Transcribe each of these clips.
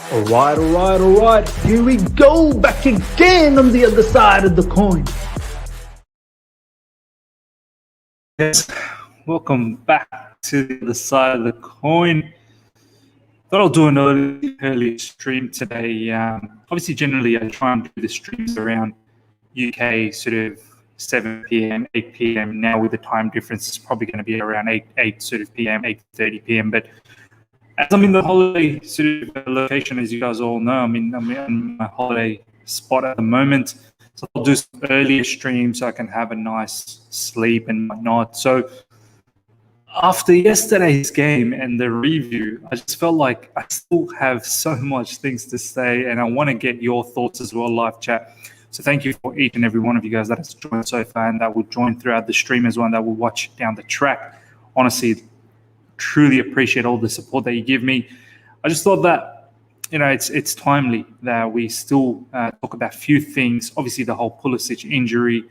All right. Here we go, back again on the other side of the coin. Yes, welcome back to the other side of the coin. Thought I'll do an early stream today. Obviously, generally, I try and do the streams around UK sort of 7 p.m., 8 p.m. Now with the time difference, it's probably going to be around 8 sort of p.m., 8:30 p.m. But as I'm in the holiday sort of location, as you guys all know, I'm in my holiday spot at the moment. So I'll do some earlier streams so I can have a nice sleep and whatnot. So after yesterday's game and the review, I just felt like I still have so much things to say, and I want to get your thoughts as well, live chat. So thank you for each and every one of you guys that has joined so far and that will join throughout the stream as well, and that will watch down the track. Honestly, truly appreciate all the support that you give me. I just thought that, it's timely that we still talk about a few things. Obviously, the whole Pulisic injury,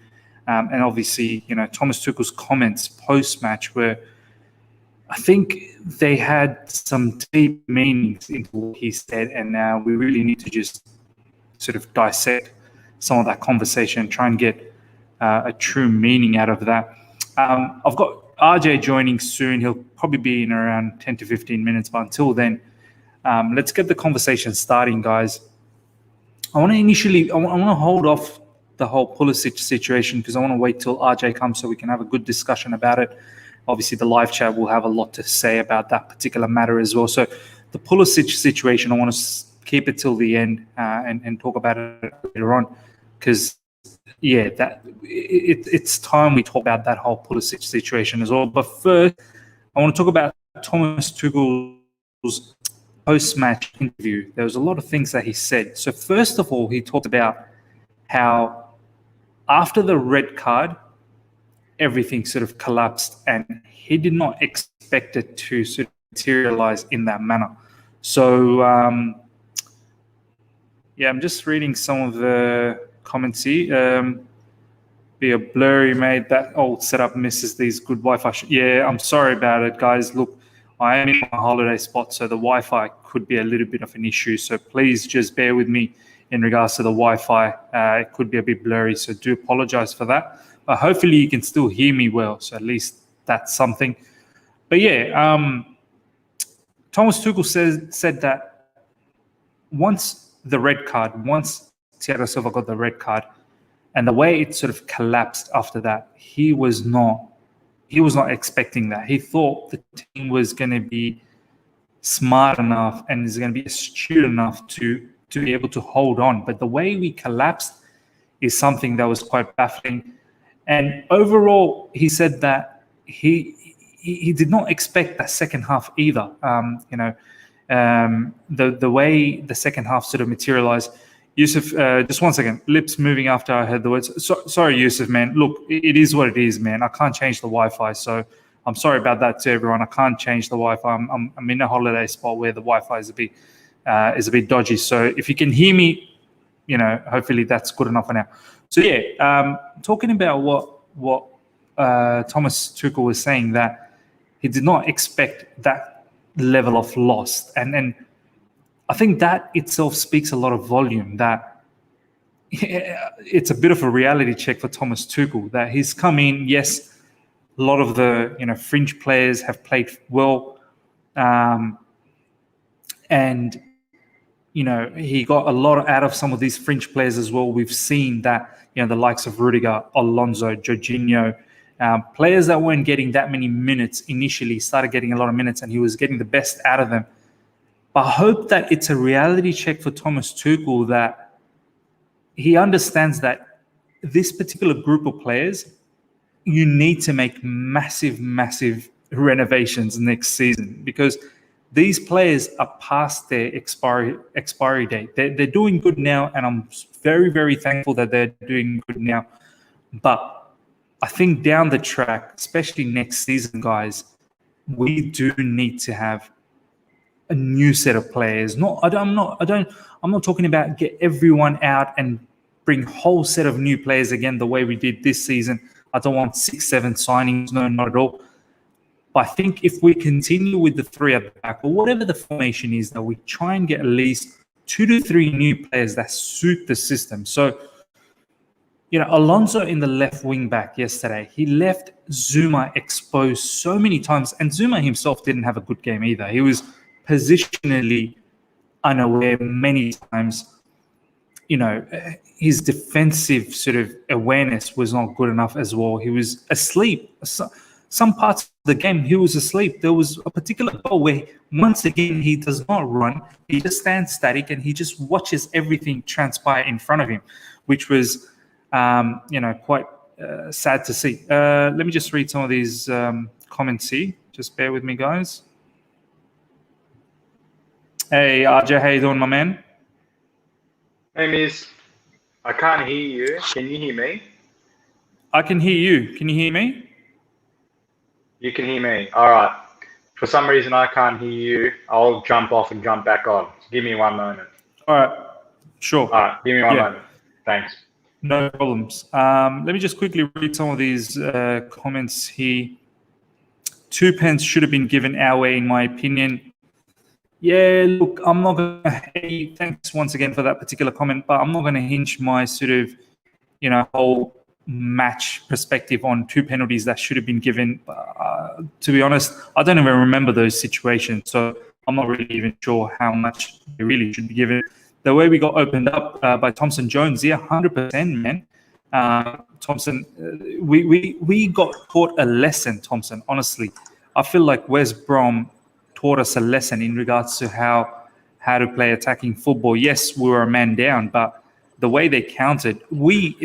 and obviously, Thomas Tuchel's comments post-match were, I think they had some deep meanings into what he said, and now we really need to just sort of dissect some of that conversation, try and get a true meaning out of that. I've got RJ joining soon. He'll probably be in around 10 to 15 minutes, but until then, let's get the conversation starting, guys. I want to hold off the whole Pulisic situation because I want to wait till RJ comes so we can have a good discussion about it. Obviously, the live chat will have a lot to say about that particular matter as well. So the Pulisic situation, I want to keep it till the end and talk about it later on because, it's time we talk about that whole Pulisic situation as well. But first, I want to talk about Thomas Tuchel's post-match interview. There was a lot of things that he said. So first of all, he talked about how after the red card, everything sort of collapsed, and he did not expect it to sort of materialize in that manner. So, I'm just reading some of the comments here. Be a blurry, mate. That old setup misses these good Wi-Fi. I'm sorry about it, guys. Look, I am in my holiday spot, so the Wi-Fi could be a little bit of an issue. So please just bear with me in regards to the Wi-Fi. It could be a bit blurry, so do apologize for that. But hopefully you can still hear me well, so at least that's something. But Thomas Tuchel said that once Thiago Silva got the red card, and the way it sort of collapsed after that, he was not expecting that. He thought the team was going to be smart enough and is going to be astute enough to be able to hold on. But the way we collapsed is something that was quite baffling. And overall, he said that he did not expect that second half either. The way the second half sort of materialized. Yusuf, just 1 second. Lips moving after I heard the words. Sorry, Yusuf, man. Look, it is what it is, man. I can't change the Wi-Fi, so I'm sorry about that to everyone. I can't change the Wi-Fi. I'm in a holiday spot where the Wi-Fi is a bit dodgy. So if you can hear me, hopefully that's good enough for now. So talking about what Thomas Tuchel was saying, that he did not expect that level of loss, and I think that itself speaks a lot of volume. That it's a bit of a reality check for Thomas Tuchel that he's come in. Yes, a lot of the fringe players have played well, and he got a lot out of some of these fringe players as well. We've seen that the likes of Rudiger, Alonso, Jorginho, players that weren't getting that many minutes initially started getting a lot of minutes, and he was getting the best out of them. But I hope that it's a reality check for Thomas Tuchel that he understands that this particular group of players, you need to make massive, massive renovations next season because these players are past their expiry date. They're doing good now, and I'm very, very thankful that they're doing good now. But I think down the track, especially next season, guys, we do need to have a new set of players. I'm not talking about get everyone out and bring a whole set of new players again the way we did this season. I don't want 6-7 signings, no, not at all. But I think if we continue with the three at the back or whatever the formation is, that we try and get at least 2 to 3 new players that suit the system. So, Alonso in the left wing back yesterday, he left Zuma exposed so many times. And Zuma himself didn't have a good game either. He was positionally unaware many times. His defensive sort of awareness was not good enough as well. He was asleep. Some parts of the game, he was asleep. There was a particular goal where, once again, he does not run. He just stands static and he just watches everything transpire in front of him, which was, quite sad to see. Let me just read some of these comments here. Just bear with me, guys. Hey, RJ, how you doing, my man? Hey, Miss. I can't hear you. Can you hear me? I can hear you. Can you hear me? You can hear me. All right. For some reason, I can't hear you. I'll jump off and jump back on. Give me one moment. All right. Sure. All right. Give me one moment. Thanks. No problems. Let me just quickly read some of these comments here. 2 pence should have been given our way, in my opinion. Yeah, look, I'm not going to... Hey, thanks once again for that particular comment, but I'm not going to hinge my sort of, whole match perspective on 2 penalties that should have been given. To be honest, I don't even remember those situations, so I'm not really even sure how much they really should be given. The way we got opened up by Thompson Jones, 100%, man. Thompson, we got taught a lesson, Thompson, honestly. I feel like West Brom taught us a lesson in regards to how to play attacking football. Yes, we were a man down, but the way they countered,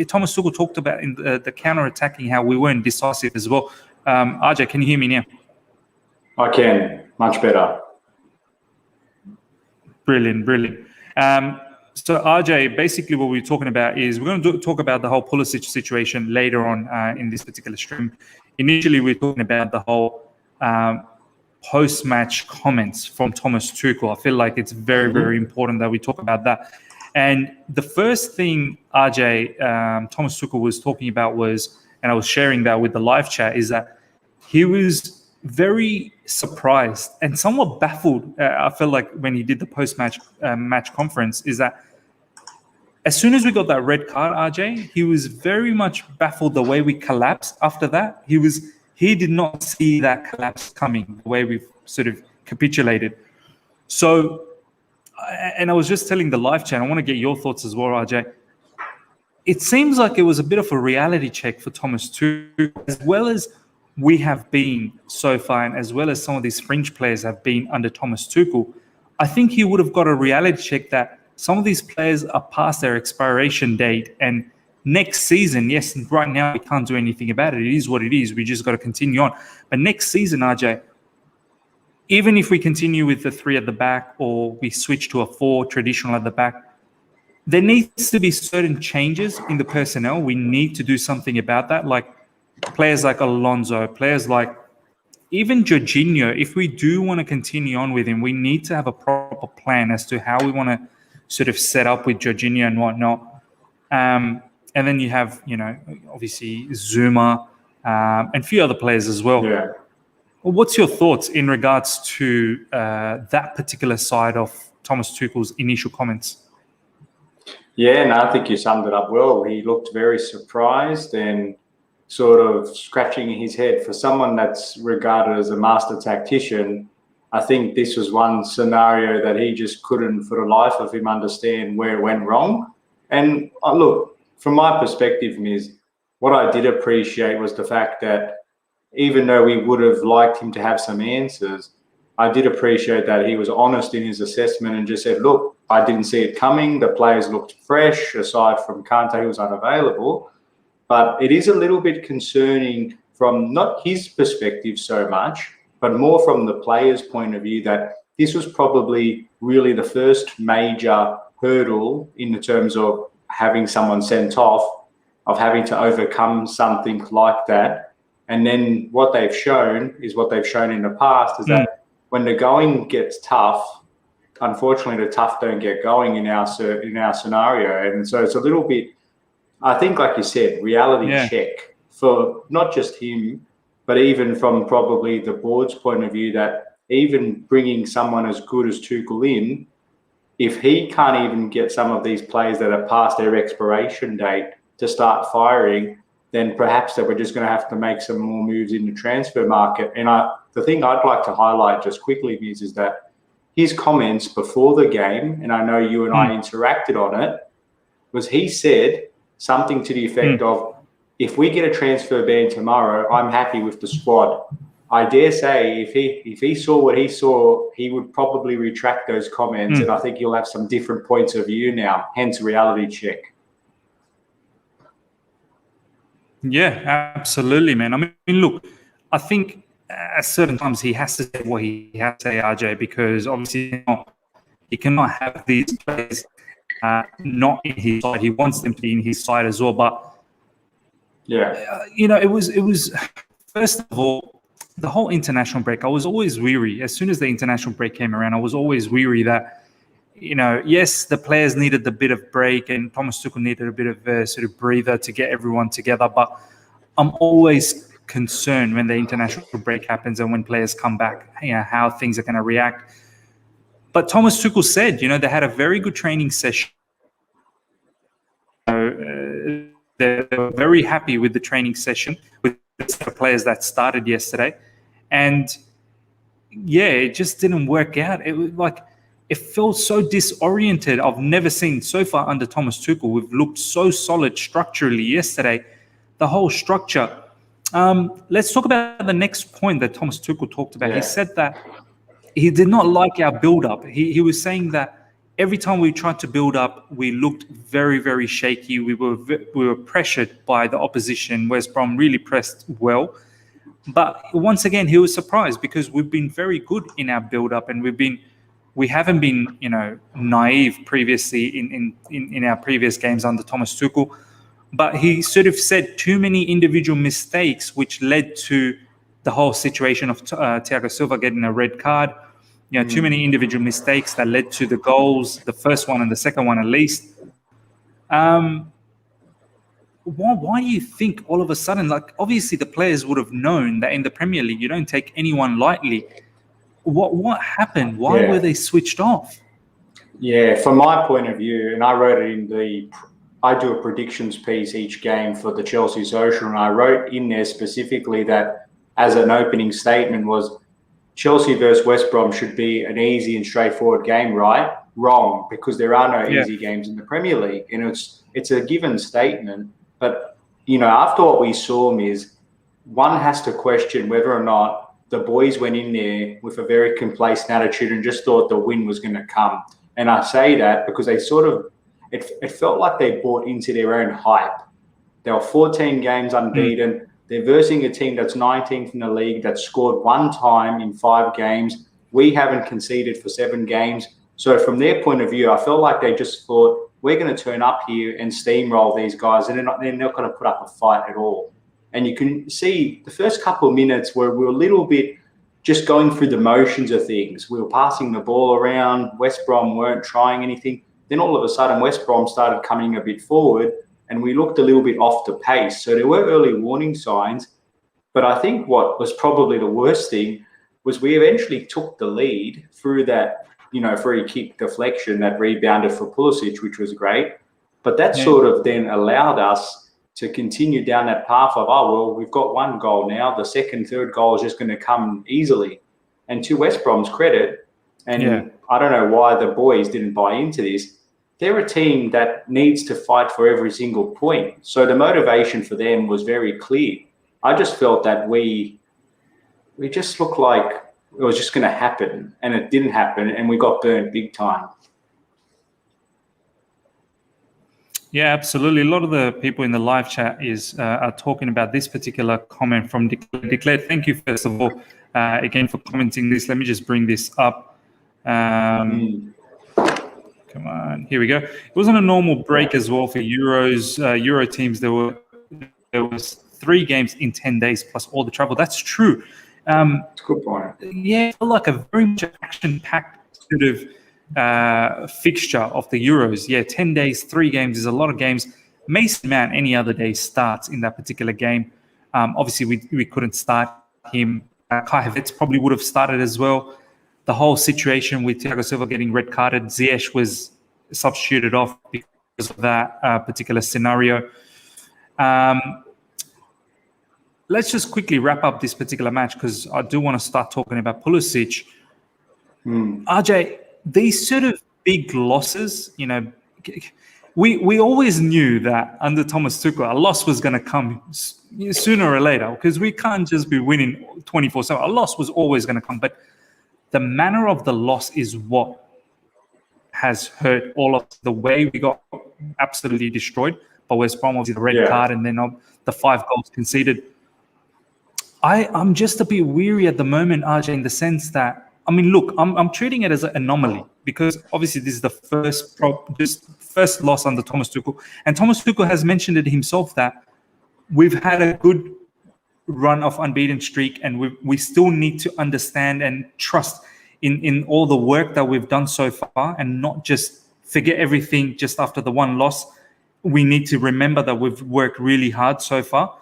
Thomas Tuchel talked about in the counter-attacking, how we weren't decisive as well. RJ, can you hear me now? I can, much better. Brilliant. So RJ, basically what we're talking about is we're going to talk about the whole Pulisic situation later on in this particular stream. Initially, we're talking about the whole post-match comments from Thomas Tuchel. I feel like it's very, very important that we talk about that. And the first thing RJ, Thomas Tuchel was talking about was, and I was sharing that with the live chat, is that he was very surprised and somewhat baffled. I feel like when he did the post-match match conference, is that as soon as we got that red card, RJ, he was very much baffled the way we collapsed after that. He did not see that collapse coming, the way we've sort of capitulated. So, and I was just telling the live chat, I want to get your thoughts as well, RJ. It seems like it was a bit of a reality check for Thomas Tuchel, as well as we have been so far, and as well as some of these fringe players have been under Thomas Tuchel. I think he would have got a reality check that some of these players are past their expiration date, and next season, yes, right now we can't do anything about it. It is what it is. We just got to continue on. But next season, RJ, even if we continue with the 3 at the back or we switch to a 4 traditional at the back, there needs to be certain changes in the personnel. We need to do something about that. Like players like Alonso, players like even Jorginho. If we do want to continue on with him, we need to have a proper plan as to how we want to sort of set up with Jorginho and whatnot. And then you have, obviously Zuma and a few other players as well. Yeah. What's your thoughts in regards to that particular side of Thomas Tuchel's initial comments? Yeah, no, I think you summed it up well. He looked very surprised and sort of scratching his head. For someone that's regarded as a master tactician, I think this was one scenario that he just couldn't, for the life of him, understand where it went wrong. And look, from my perspective, Miz, what I did appreciate was the fact that even though we would have liked him to have some answers, I did appreciate that he was honest in his assessment and just said, look, I didn't see it coming. The players looked fresh, aside from Kante, who was unavailable. But it is a little bit concerning from not his perspective so much, but more from the players' point of view, that this was probably really the first major hurdle in the terms of having someone sent off, of having to overcome something like that. And then what they've shown is what they've shown in the past is that when the going gets tough, unfortunately, the tough don't get going in our scenario. And so it's a little bit, I think, like you said, reality check for not just him, but even from probably the board's point of view, that even bringing someone as good as Tuchel in, if he can't even get some of these players that are past their expiration date to start firing, then perhaps that we're just going to have to make some more moves in the transfer market. And the thing I'd like to highlight just quickly is that his comments before the game, and I know you and I interacted on it, was he said something to the effect of, if we get a transfer ban tomorrow, I'm happy with the squad. I dare say if he saw what he saw, he would probably retract those comments, and I think he'll have some different points of view now, hence reality check. Yeah, absolutely, man. I mean, look, I think at certain times he has to say what he has to say, RJ, because obviously he cannot have these players not in his side. He wants them to be in his side as well. But it was first of all, the whole international break. I was always weary. As soon as the international break came around, I was always weary that, yes, the players needed a bit of break and Thomas Tuchel needed a bit of a sort of breather to get everyone together. But I'm always concerned when the international break happens and when players come back, how things are going to react. But Thomas Tuchel said, they had a very good training session. They're very happy with the training session with the players that started yesterday. And it just didn't work out. It was like, it felt so disoriented. I've never seen so far under Thomas Tuchel. We've looked so solid structurally yesterday. The whole structure. Let's talk about the next point that Thomas Tuchel talked about. He said that he did not like our build-up. He was saying that every time we tried to build up, we looked very, very shaky. We were pressured by the opposition. West Brom really pressed well. But once again, he was surprised because we've been very good in our build-up, and we haven't been, naive previously in our previous games under Thomas Tuchel. But he sort of said too many individual mistakes, which led to the whole situation of Thiago Silva getting a red card. Too many individual mistakes that led to the goals, the first one and the second one at least. Why do you think all of a sudden, like, obviously the players would have known that in the Premier League, you don't take anyone lightly. What happened? Why were they switched off? Yeah, from my point of view, and I wrote it I do a predictions piece each game for the Chelsea Social, and I wrote in there specifically that as an opening statement was, Chelsea versus West Brom should be an easy and straightforward game, right? Wrong, because there are no easy games in the Premier League. And it's a given statement. But, after what we saw, one has to question whether or not the boys went in there with a very complacent attitude and just thought the win was going to come. And I say that because they sort of, it felt like they bought into their own hype. They were 14 games unbeaten. They're versing a team that's 19th in the league, that's scored one time in 5 games. We haven't conceded for 7 games. So from their point of view, I felt like they just thought, we're going to turn up here and steamroll these guys, and they're not going to put up a fight at all. And you can see the first couple of minutes where we were a little bit just going through the motions of things. We were passing the ball around. West Brom weren't trying anything. Then all of a sudden, West Brom started coming a bit forward, and we looked a little bit off the pace. So there were early warning signs. But I think what was probably the worst thing was we eventually took the lead through that, free kick deflection that rebounded for Pulisic, which was great. But that sort of then allowed us to continue down that path of, we've got 1 goal now. The second, third goal is just going to come easily. And to West Brom's credit, and I don't know why the boys didn't buy into this, they're a team that needs to fight for every single point. So the motivation for them was very clear. I just felt that we just looked like it was just going to happen, and it didn't happen, and we got burnt big time. Yeah, absolutely. A lot of the people in the live chat are talking about this particular comment from Declare. Thank you, first of all, again, for commenting this. Let me just bring this up. Come on, here we go. It wasn't a normal break as well for Euros. Euro teams, there was 3 games in 10 days plus all the travel. That's true. It's a good point. Yeah, I feel like a very much action-packed sort of fixture of the Euros. Yeah, 10 days, 3 games is a lot of games. Mason Mount any other day starts in that particular game. Obviously, we couldn't start him. Kai Havertz probably would have started as well. the whole situation with Thiago Silva getting red carded, Ziyech was substituted off because of that particular scenario. Let's just quickly wrap up this particular match because I do want to start talking about Pulisic. RJ, these sort of big losses, we always knew that under Thomas Tuchel, a loss was going to come sooner or later because we can't just be winning 24/7. A loss was always going to come, but the manner of the loss is what has hurt all of the way we got absolutely destroyed by West Brom, obviously the red card and then the 5 goals conceded. I'm just a bit weary at the moment, RJ, in the sense that, look, I'm treating it as an anomaly because obviously this is the first loss under Thomas Tuchel. And Thomas Tuchel has mentioned it himself that we've had a good run of unbeaten streak and we still need to understand and trust in all the work that we've done so far and not just forget everything just after the one loss. We need to remember that we've worked really hard so far.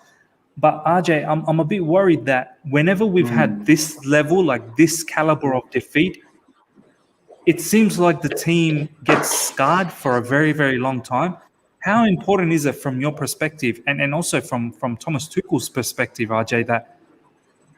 But RJ, I'm a bit worried that whenever we've had this level, like this caliber of defeat, it seems like the team gets scarred for a very, very long time. How important is it from your perspective and also from Thomas Tuchel's perspective, RJ, that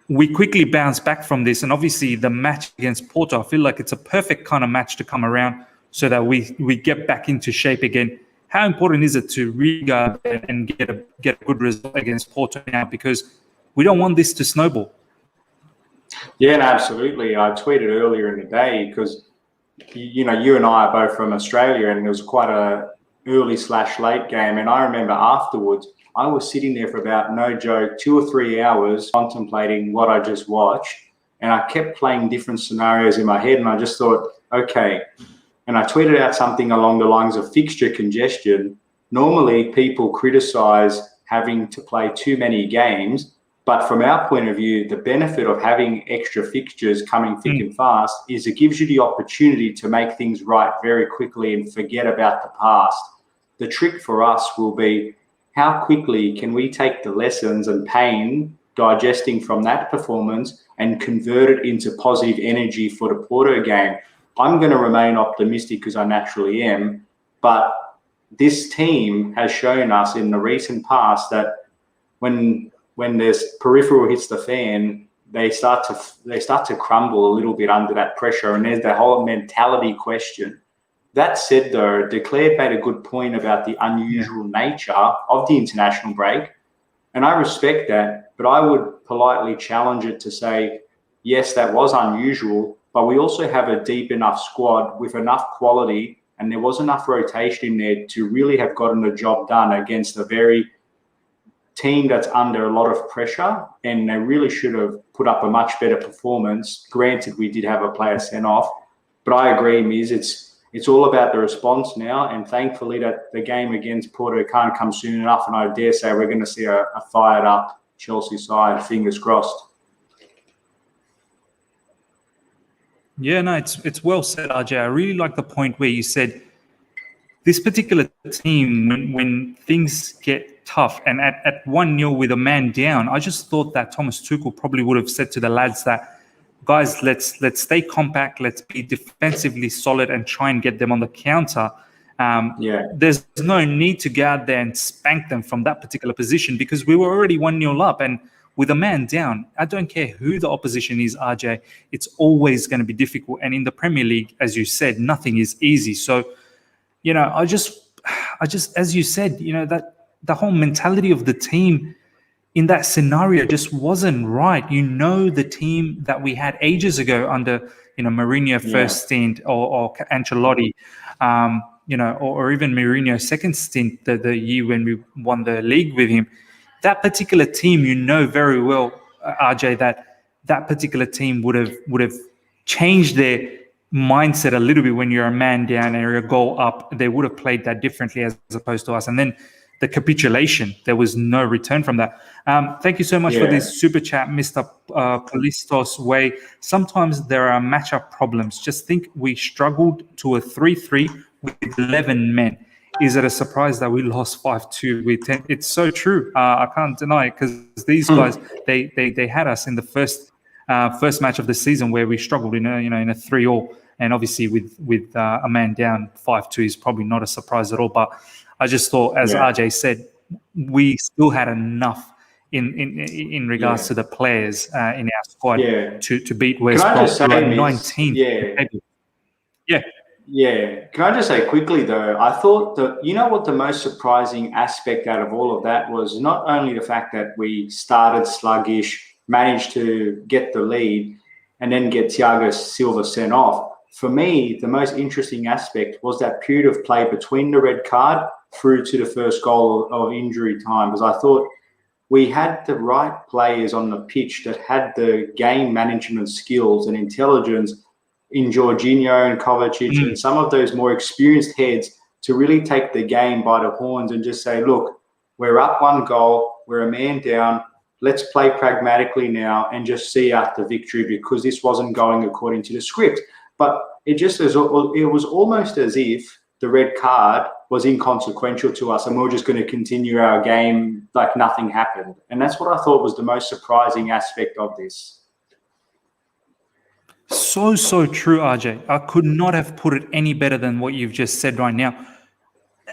we quickly bounce back from this? And obviously the match against Porto, I feel like it's a perfect kind of match to come around so that we get back into shape again. How important is it to really go and get a good result against Porto now? Because we don't want this to snowball. Yeah, no, absolutely. I tweeted earlier in the day because, you and I are both from Australia and it was quite a early/late game. And I remember afterwards, I was sitting there for about, no joke, 2 or 3 hours contemplating what I just watched. And I kept playing different scenarios in my head. And I just thought, okay. And I tweeted out something along the lines of fixture congestion. Normally, people criticize having to play too many games. But from our point of view, the benefit of having extra fixtures coming thick and fast is it gives you the opportunity to make things right very quickly and forget about the past. The trick for us will be how quickly can we take the lessons and pain digesting from that performance and convert it into positive energy for the Porto game. I'm going to remain optimistic because I naturally am, but this team has shown us in the recent past that when this peripheral hits the fan, they start to crumble a little bit under that pressure, and there's the whole mentality question. That said, though, De Clercq made a good point about the unusual nature of the international break, and I respect that, but I would politely challenge it to say, yes, that was unusual, but we also have a deep enough squad with enough quality, and there was enough rotation in there to really have gotten the job done against a very team that's under a lot of pressure, and they really should have put up a much better performance. Granted, we did have a player sent off, but I agree, Miz, it's all about the response now, and thankfully that the game against Porto can't come soon enough, and I dare say we're going to see a fired up Chelsea side, fingers crossed. Yeah, no, it's well said, RJ. I really like the point where you said this particular team, when things get tough and at 1-0 with a man down, I just thought that Thomas Tuchel probably would have said to the lads that, guys, let's stay compact, let's be defensively solid and try and get them on the counter. There's no need to go out there and spank them from that particular position because we were already 1-0 up, and with a man down, I don't care who the opposition is, RJ, it's always going to be difficult. And in the Premier League, as you said, nothing is easy. So, I just, as you said, that the whole mentality of the team in that scenario just wasn't right. The team that we had ages ago under, Mourinho first stint or Ancelotti, or even Mourinho's second stint, the year when we won the league with him. That particular team, very well, RJ, that particular team would have changed their mindset a little bit when you're a man down and you're a goal up. They would have played that differently as opposed to us. And then the capitulation, there was no return from that. Thank you so much for this super chat, Mr. Palistos Way. Sometimes there are matchup problems. Just think we struggled to a 3-3 with 11 men. Is it a surprise that we lost 5-2 with 10? It's so true. I can't deny it because these guys, they had us in the first first match of the season where we struggled in a 3-3, and obviously with a man down 5-2 is probably not a surprise at all. But I just thought, as RJ said, we still had enough in regards to the players in our squad to beat West Brom. Can I just say, 19th. Yeah. Can I just say quickly though, I thought that, you know what the most surprising aspect out of all of that was? Not only the fact that we started sluggish, managed to get the lead, and then get Thiago Silva sent off. For me, the most interesting aspect was that period of play between the red card through to the first goal of injury time, because I thought we had the right players on the pitch that had the game management skills and intelligence in Jorginho and Kovacic and some of those more experienced heads to really take the game by the horns and just say, look, we're up 1 goal, we're a man down, let's play pragmatically now and just see out the victory, because this wasn't going according to the script. But it was almost as if the red card was inconsequential to us and we were just going to continue our game like nothing happened. And that's what I thought was the most surprising aspect of this. So true, RJ. I could not have put it any better than what you've just said right now.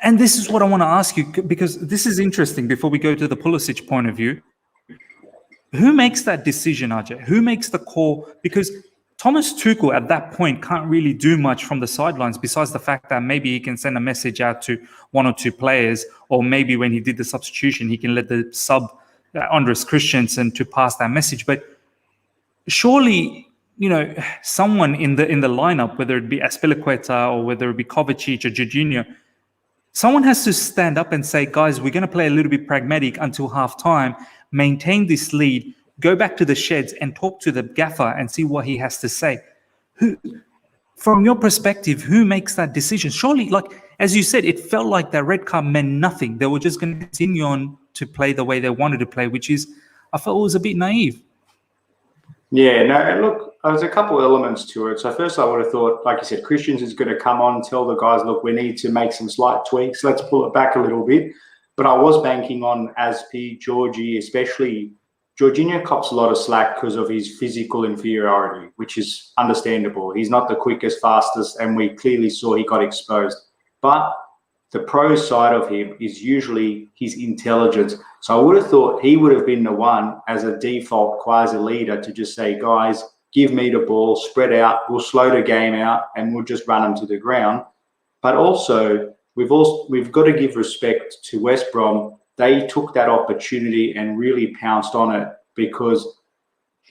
And this is what I want to ask you, because this is interesting before we go to the Pulisic point of view. Who makes that decision, RJ? Who makes the call? Because Thomas Tuchel at that point can't really do much from the sidelines besides the fact that maybe he can send a message out to 1 or 2 players, or maybe when he did the substitution, he can let the sub Andres Christensen to pass that message. But surely, someone in the lineup, whether it be Azpilicueta or whether it be Kovacic or Jorginho, someone has to stand up and say, guys, we're going to play a little bit pragmatic until half-time, maintain this lead, go back to the sheds and talk to the gaffer and see what he has to say. From your perspective, who makes that decision? Surely, like, as you said, it felt like that red card meant nothing. They were just going to continue on to play the way they wanted to play, which is, I felt it was a bit naive. Yeah, no, look, there's a couple elements to it. So first I would have thought, like you said, Christians is going to come on and tell the guys, look, we need to make some slight tweaks. Let's pull it back a little bit. But I was banking on Azpi, Georgie, especially. Jorginho cops a lot of slack because of his physical inferiority, which is understandable. He's not the quickest, fastest, and we clearly saw he got exposed. But the pro side of him is usually his intelligence. So I would have thought he would have been the one as a default quasi-leader to just say, guys, give me the ball, spread out, we'll slow the game out, and we'll just run them to the ground. But also, we've got to give respect to West Brom. They took that opportunity and really pounced on it, because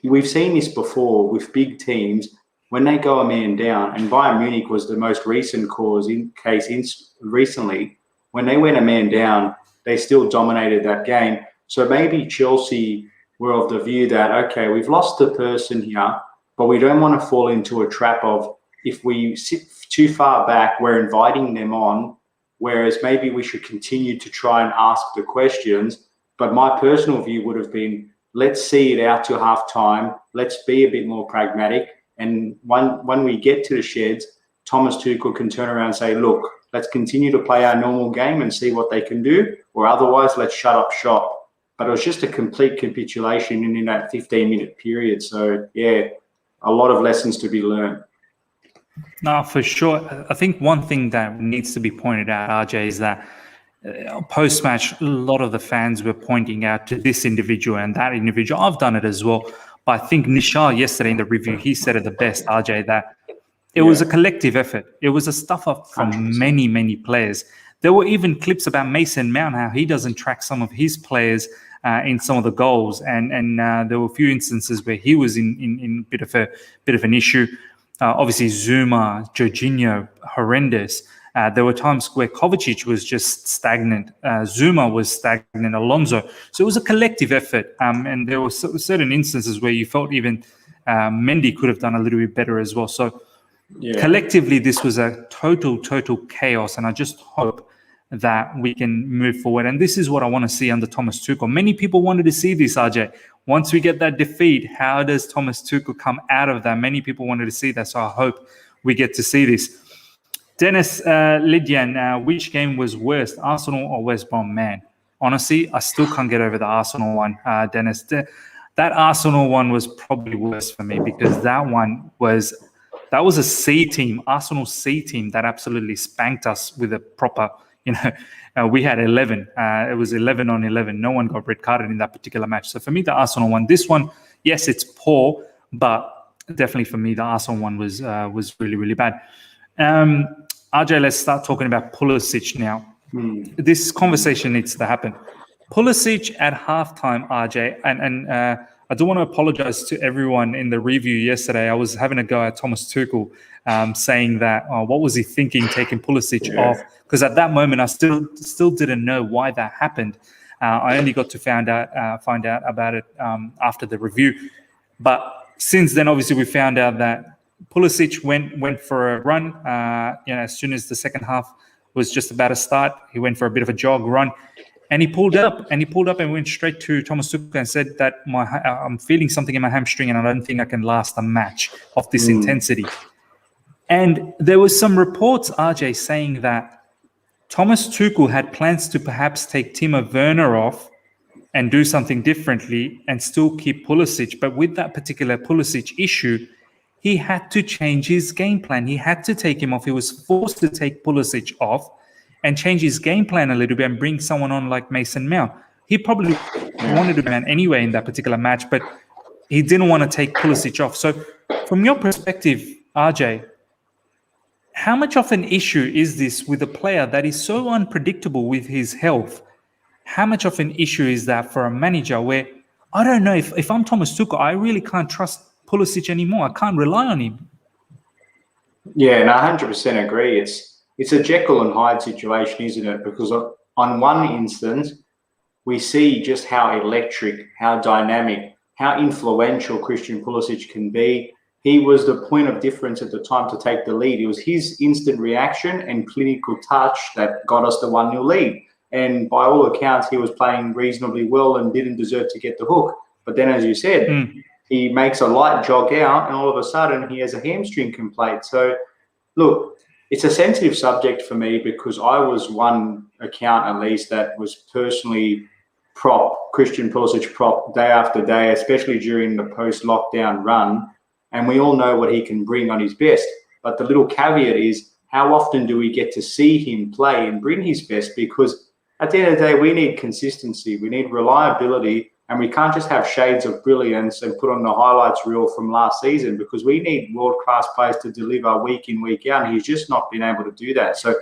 we've seen this before with big teams when they go a man down, and Bayern Munich was the most recent case recently. When they went a man down, they still dominated that game. So maybe Chelsea were of the view that, okay, we've lost the person here, but we don't want to fall into a trap of, if we sit too far back, we're inviting them on, whereas maybe we should continue to try and ask the questions. But my personal view would have been, let's see it out to half time. Let's be a bit more pragmatic. And when we get to the sheds, Thomas Tuchel can turn around and say, look, let's continue to play our normal game and see what they can do, or otherwise let's shut up shop. But it was just a complete capitulation in that 15-minute period. So, yeah, a lot of lessons to be learned. No, for sure. I think one thing that needs to be pointed out, RJ, is that post-match, a lot of the fans were pointing out to this individual and that individual. I've done it as well. But I think Nishal yesterday in the review, he said it the best, RJ, that it was a collective effort. It was a stuff-up from 100%. Many players. There were even clips about Mason Mount, how he doesn't track some of his players in some of the goals. And there were a few instances where he was in bit of an issue. Obviously, Zuma, Jorginho, horrendous. There were times where Kovacic was just stagnant. Zuma was stagnant. Alonso. So it was a collective effort. And there were certain instances where you felt even Mendy could have done a little bit better as well. So collectively, this was a total chaos. And I just hope that we can move forward. And this is what I want to see under Thomas Tuchel. Many people wanted to see this, RJ. Once we get that defeat, how does Thomas Tuchel come out of that? Many people wanted to see that. So I hope we get to see this. Dennis Lydian, which game was worst, Arsenal or West Brom? Man, honestly, I still can't get over the Arsenal one, Dennis. The That Arsenal one was probably worse for me because that was a C team, Arsenal C team that absolutely spanked us with a proper, we had 11. It was 11 on 11. No one got red carded in that particular match. So for me, the Arsenal one, this one, yes, it's poor, but definitely for me, the Arsenal one was really, really bad. RJ, let's start talking about Pulisic now. This conversation needs to happen. Pulisic at halftime, RJ, and I do want to apologize to everyone in the review yesterday. I was having a go at Thomas Tuchel, saying that, what was he thinking taking Pulisic off? Because at that moment, I still didn't know why that happened. I only got to find out about it after the review. But since then, obviously, we found out that Pulisic went for a run. As soon as the second half was just about to start, he went for a bit of a jog run. And he pulled up and went straight to Thomas Tuchel and said that I'm feeling something in my hamstring and I don't think I can last a match of this intensity. And there was some reports, RJ, saying that Thomas Tuchel had plans to perhaps take Timo Werner off and do something differently and still keep Pulisic. But with that particular Pulisic issue, he had to change his game plan. He had to take him off. He was forced to take Pulisic off and change his game plan a little bit and bring someone on like Mason Mount. He probably wanted to man anyway in that particular match, but he didn't want to take Pulisic off. So from your perspective, RJ, how much of an issue is this with a player that is so unpredictable with his health? How much of an issue is that for a manager where, I don't know, if I'm Thomas Tuchel, I really can't trust Pulisic anymore. I can't rely on him. Yeah, and I 100% agree. It's a Jekyll and Hyde situation, isn't it? Because on one instance, we see just how electric, how dynamic, how influential Christian Pulisic can be. He was the point of difference at the time to take the lead. It was his instant reaction and clinical touch that got us the 1-0 lead. And by all accounts, he was playing reasonably well and didn't deserve to get the hook. But then, as you said, he makes a light jog out and all of a sudden he has a hamstring complaint. So, look, it's a sensitive subject for me because I was one account at least that was personally Christian Pulisic prop day after day, especially during the post-lockdown run. And we all know what he can bring on his best. But the little caveat is, how often do we get to see him play and bring his best? Because at the end of the day, we need consistency. We need reliability. And we can't just have shades of brilliance and put on the highlights reel from last season because we need world-class players to deliver week in, week out. And he's just not been able to do that. So,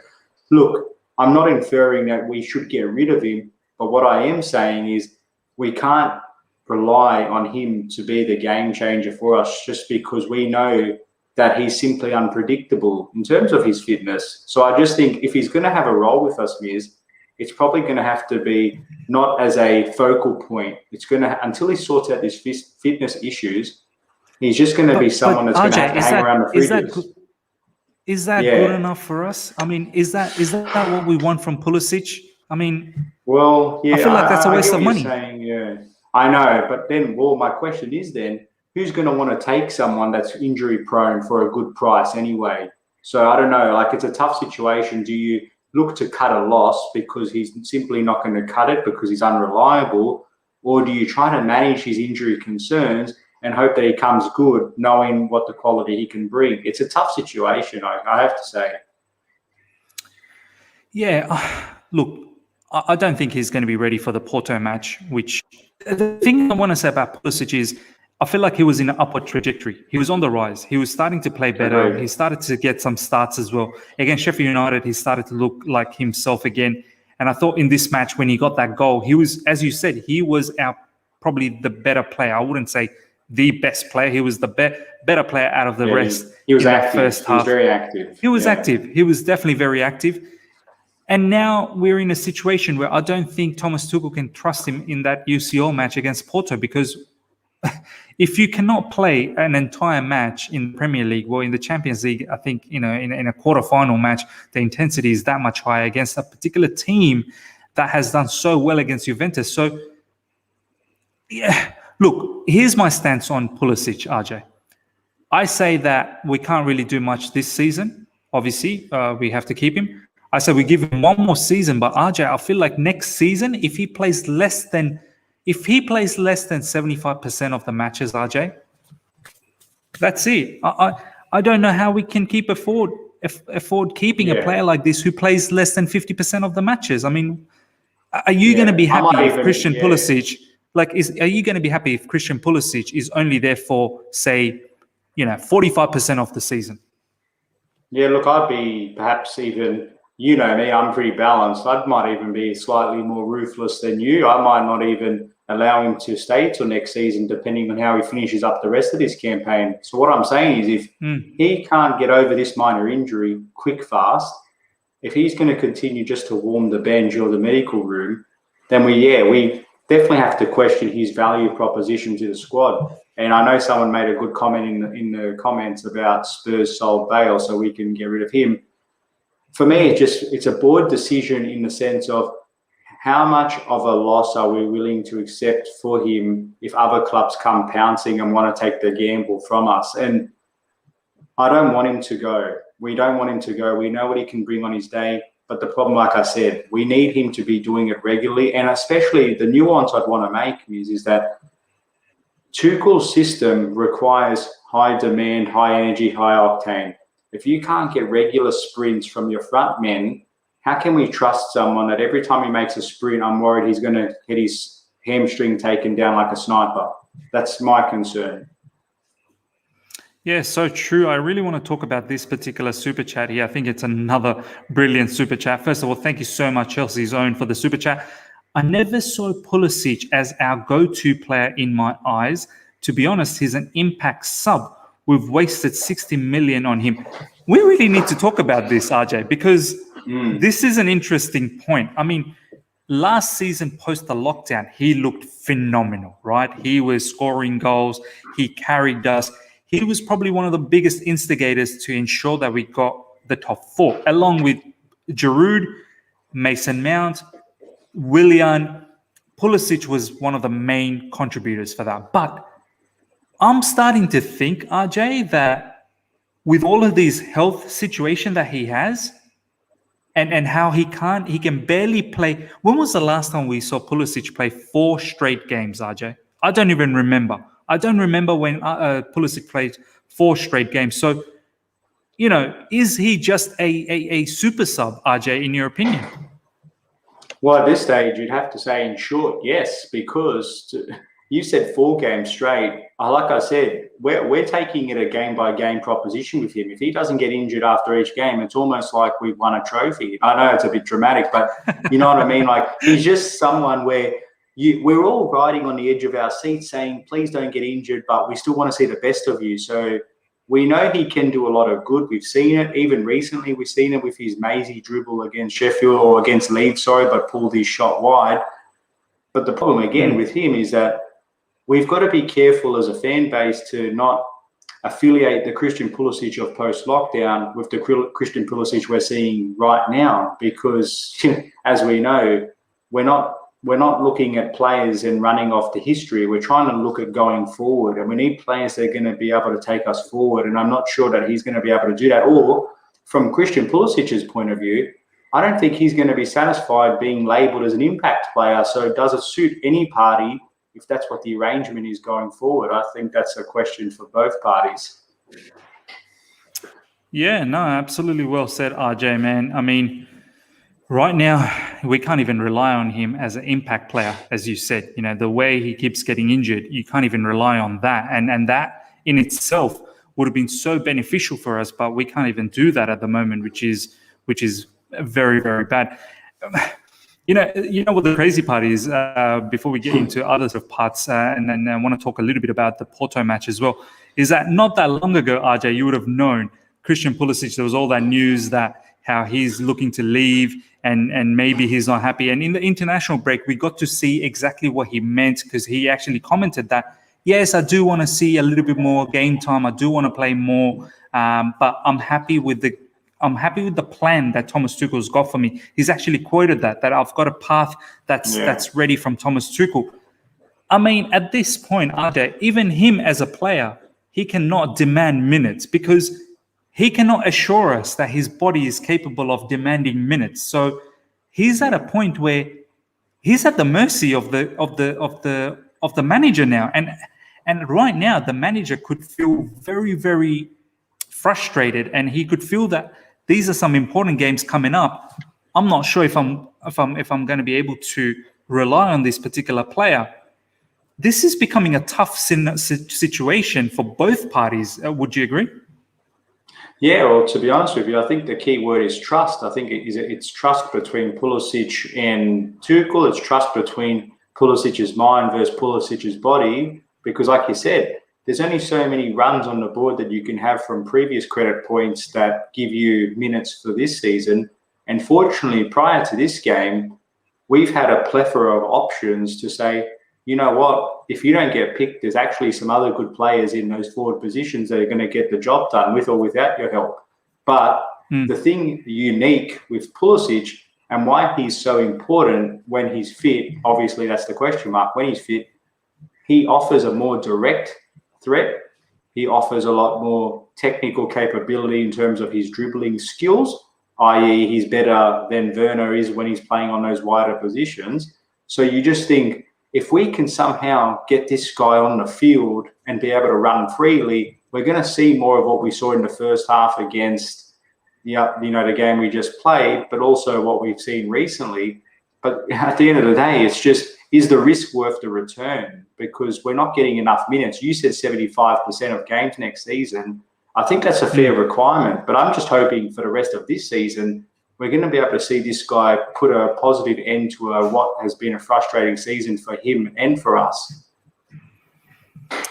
look, I'm not inferring that we should get rid of him. But what I am saying is we can't rely on him to be the game changer for us just because we know that he's simply unpredictable in terms of his fitness. So I just think if he's going to have a role with us, Miz, it's probably going to have to be not as a focal point. It's going to, until he sorts out his fitness issues, he's just going to be someone that's going to have to hang around the fridges. Is that good enough for us? I mean, is that what we want from Pulisic? I mean, well, yeah, I feel like that's a waste of money. Saying, yeah, I know, but then, well, my question is then, who's going to want to take someone that's injury prone for a good price anyway? So I don't know, like it's a tough situation. Do you look to cut a loss because he's simply not going to cut it because he's unreliable? Or do you try to manage his injury concerns and hope that he comes good, knowing what the quality he can bring? It's a tough situation, I have to say. Yeah, look, I don't think he's going to be ready for the Porto match, which the thing I want to say about Pulisic is I feel like he was in an upward trajectory. He was on the rise. He was starting to play better. He started to get some starts as well. Against Sheffield United, he started to look like himself again. And I thought in this match, when he got that goal, he was, as you said, he was probably the better player. I wouldn't say the best player. He was the better player out of the rest. He was in active. That first half. He was very active. He was active. He was definitely very active. And now we're in a situation where I don't think Thomas Tuchel can trust him in that UCL match against Porto, because if you cannot play an entire match in the Premier League, well, in the Champions League, I think, in a quarterfinal match, the intensity is that much higher against a particular team that has done so well against Juventus. So, yeah, look, here's my stance on Pulisic, RJ. I say that we can't really do much this season. Obviously, we have to keep him. I say we give him one more season, but RJ, I feel like next season, if he plays less than If he plays less than 75% of the matches, RJ, that's it. I don't know how we can afford keeping a player like this who plays less than 50% of the matches. I mean, are you going to be happy if Christian Pulisic, are you going to be happy if Christian Pulisic is only there for, say, 45% of the season? Yeah, look, I'd be perhaps even, you know me, I'm pretty balanced. I might even be slightly more ruthless than you. I might not even allow him to stay till next season, depending on how he finishes up the rest of this campaign. So what I'm saying is if he can't get over this minor injury fast, if he's going to continue just to warm the bench or the medical room, then we definitely have to question his value proposition to the squad. And I know someone made a good comment in the comments about Spurs sold Bale, so we can get rid of him. For me, it's a board decision in the sense of how much of a loss are we willing to accept for him if other clubs come pouncing and want to take the gamble from us. And I don't want him to go. We don't want him to go. We know what he can bring on his day. But the problem, like I said, we need him to be doing it regularly. And especially the nuance I'd want to make is that Tuchel's system requires high demand, high energy, high octane. If you can't get regular sprints from your front men, how can we trust someone that every time he makes a sprint, I'm worried he's going to get his hamstring taken down like a sniper? That's my concern. Yeah, so true. I really want to talk about this particular super chat here. I think it's another brilliant super chat. First of all, thank you so much, Chelsea's Own, for the super chat. I never saw Pulisic as our go-to player in my eyes. To be honest, he's an impact sub. We've wasted 60 million on him. We really need to talk about this, RJ, because this is an interesting point. I mean, last season, post the lockdown, he looked phenomenal, right? He was scoring goals. He carried us. He was probably one of the biggest instigators to ensure that we got the top four, along with Giroud, Mason Mount, Willian. Pulisic was one of the main contributors for that. But I'm starting to think, RJ, that with all of these health situation that he has, and how he can barely play. When was the last time we saw Pulisic play 4 straight games, RJ? I don't even remember. I don't remember when Pulisic played 4 straight games. So, is he just a super sub, RJ, in your opinion? Well, at this stage, you'd have to say in short, yes, because you said 4 games straight. Like I said, we're taking it a game-by-game proposition with him. If he doesn't get injured after each game, it's almost like we've won a trophy. I know it's a bit dramatic, but you know what I mean? Like, he's just someone where we're all riding on the edge of our seats saying, please don't get injured, but we still want to see the best of you. So we know he can do a lot of good. We've seen it. Even recently, we've seen it with his mazy dribble against Sheffield or against Leeds, but pulled his shot wide. But the problem, again, with him is that we've got to be careful as a fan base to not affiliate the Christian Pulisic of post-lockdown with the Christian Pulisic we're seeing right now, because, as we know, we're not looking at players and running off the history. We're trying to look at going forward, and we need players that are going to be able to take us forward. And I'm not sure that he's going to be able to do that. Or from Christian Pulisic's point of view, I don't think he's going to be satisfied being labelled as an impact player. So does it suit any party if that's what the arrangement is going forward? I think that's a question for both parties. Yeah, no, absolutely well said, RJ, man. I mean, right now, we can't even rely on him as an impact player, as you said. The way he keeps getting injured, you can't even rely on that. And that in itself would have been so beneficial for us, but we can't even do that at the moment, which is very, very bad. You know what the crazy part is, before we get into other sort of parts, and then I want to talk a little bit about the Porto match as well, is that not that long ago, RJ, you would have known Christian Pulisic, there was all that news that how he's looking to leave and maybe he's not happy. And in the international break, we got to see exactly what he meant, because he actually commented that, yes, I do want to see a little bit more game time. I do want to play more, but I'm happy with the plan that Thomas Tuchel's got for me. He's actually quoted that I've got a path that's ready from Thomas Tuchel. I mean, at this point, RJ, even him as a player, he cannot demand minutes, because he cannot assure us that his body is capable of demanding minutes. So he's at a point where he's at the mercy of the manager now, and right now the manager could feel very, very frustrated, and he could feel that these are some important games coming up. I'm not sure if I'm going to be able to rely on this particular player. This is becoming a tough situation for both parties. Would you agree? Yeah, well, to be honest with you, I think the key word is trust. I think it's trust between Pulisic and Tuchel. It's trust between Pulisic's mind versus Pulisic's body. Because like you said, there's only so many runs on the board that you can have from previous credit points that give you minutes for this season. And fortunately, prior to this game, we've had a plethora of options to say, you know what, if you don't get picked, there's actually some other good players in those forward positions that are going to get the job done with or without your help. But the thing unique with Pulisic and why he's so important when he's fit, obviously that's the question mark, when he's fit, he offers a more direct threat. He offers a lot more technical capability in terms of his dribbling skills, i.e. he's better than Werner is when he's playing on those wider positions. So you just think, if we can somehow get this guy on the field and be able to run freely, we're going to see more of what we saw in the first half against the game we just played, but also what we've seen recently. But at the end of the day, it's just, is the risk worth the return? Because we're not getting enough minutes. You said 75% of games next season. I think that's a fair requirement, but I'm just hoping for the rest of this season, we're going to be able to see this guy put a positive end to what has been a frustrating season for him and for us.